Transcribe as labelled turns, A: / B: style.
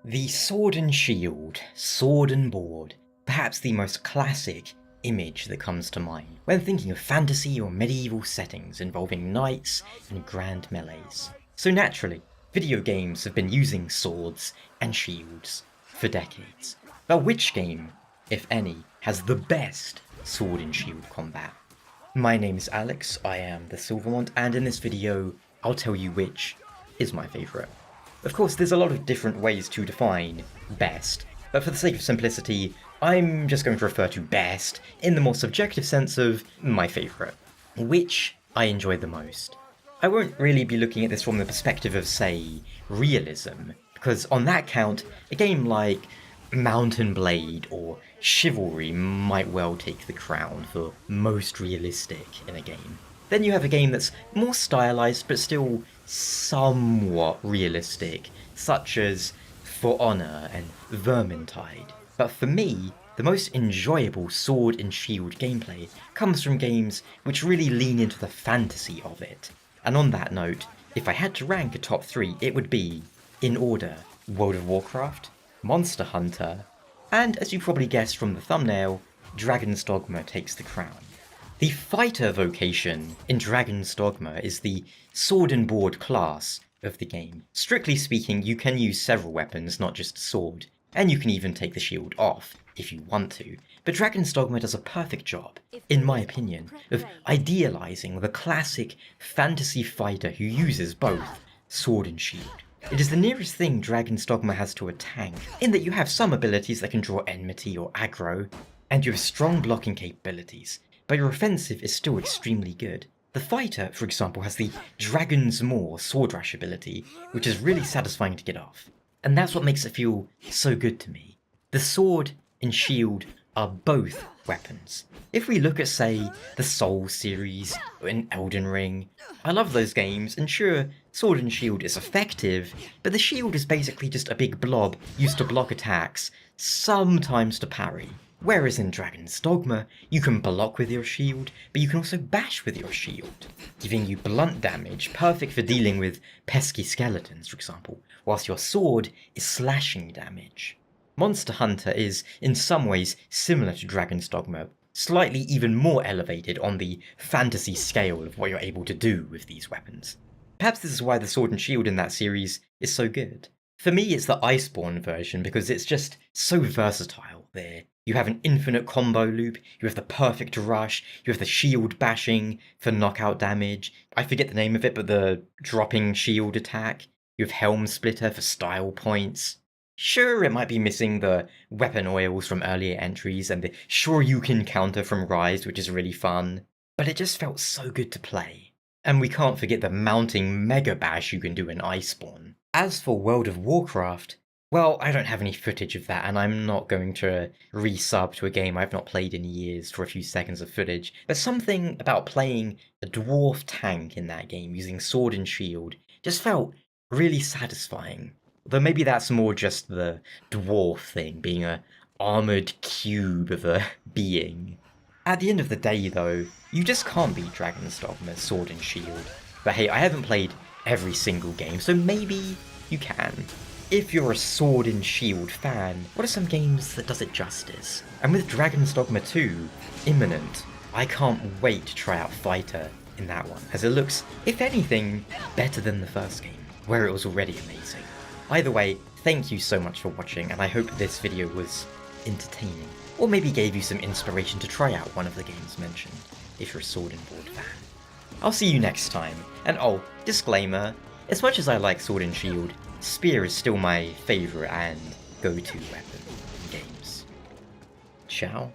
A: The sword and shield, sword and board, perhaps the most classic image that comes to mind when thinking of fantasy or medieval settings involving knights and grand melees. So naturally, video games have been using swords and shields for decades. But which game, if any, has the best sword and shield combat? My name is Alex, I am the Silver Mont, and in this video, I'll tell you which is my favourite. Of course, there's a lot of different ways to define best, but for the sake of simplicity, I'm just going to refer to best in the more subjective sense of my favourite, which I enjoy the most. I won't really be looking at this from the perspective of, say, realism, because on that count, a game like Mountain Blade or Chivalry might well take the crown for most realistic in a game. Then you have a game that's more stylized but still somewhat realistic, such as For Honor and Vermintide. But for me, the most enjoyable sword and shield gameplay comes from games which really lean into the fantasy of it. And on that note, if I had to rank a top 3, it would be, in order, World of Warcraft, Monster Hunter, and as you probably guessed from the thumbnail, Dragon's Dogma takes the crown. The fighter vocation in Dragon's Dogma is the sword and board class of the game. Strictly speaking, you can use several weapons, not just a sword, and you can even take the shield off if you want to. But Dragon's Dogma does a perfect job, in my opinion, of idealizing the classic fantasy fighter who uses both sword and shield. It is the nearest thing Dragon's Dogma has to a tank, in that you have some abilities that can draw enmity or aggro, and you have strong blocking capabilities, but your offensive is still extremely good. The fighter, for example, has the Dragon's Maw sword rush ability, which is really satisfying to get off. And that's what makes it feel so good to me. The sword and shield are both weapons. If we look at, say, the Soul series or in Elden Ring, I love those games, and sure, sword and shield is effective, but the shield is basically just a big blob used to block attacks, sometimes to parry. Whereas in Dragon's Dogma, you can block with your shield, but you can also bash with your shield, giving you blunt damage, perfect for dealing with pesky skeletons, for example, whilst your sword is slashing damage. Monster Hunter is, in some ways, similar to Dragon's Dogma, slightly even more elevated on the fantasy scale of what you're able to do with these weapons. Perhaps this is why the sword and shield in that series is so good. For me, it's the Iceborne version because it's just so versatile there. You have an infinite combo loop, you have the perfect rush, you have the shield bashing for knockout damage, I forget the name of it, but the dropping shield attack, you have Helm Splitter for style points. Sure, it might be missing the weapon oils from earlier entries and the Shoryuken counter from Rise, which is really fun, but it just felt so good to play. And we can't forget the mounting Mega Bash you can do in Iceborne. As for World of Warcraft, well, I don't have any footage of that, and I'm not going to resub to a game I've not played in years for a few seconds of footage, but something about playing a dwarf tank in that game using sword and shield just felt really satisfying. Though maybe that's more just the dwarf thing, being a armoured cube of a being. At the end of the day, though, you just can't beat Dragon's Dogma's sword and shield. But hey, I haven't played every single game, so maybe you can. If you're a sword and shield fan, what are some games that does it justice? And with Dragon's Dogma 2 imminent, I can't wait to try out Fighter in that one, as it looks, if anything, better than the first game, where it was already amazing. Either way, thank you so much for watching, and I hope this video was entertaining, or maybe gave you some inspiration to try out one of the games mentioned, if you're a sword and board fan. I'll see you next time, and oh, disclaimer, as much as I like sword and shield, spear is still my favourite and go-to weapon in games. Ciao.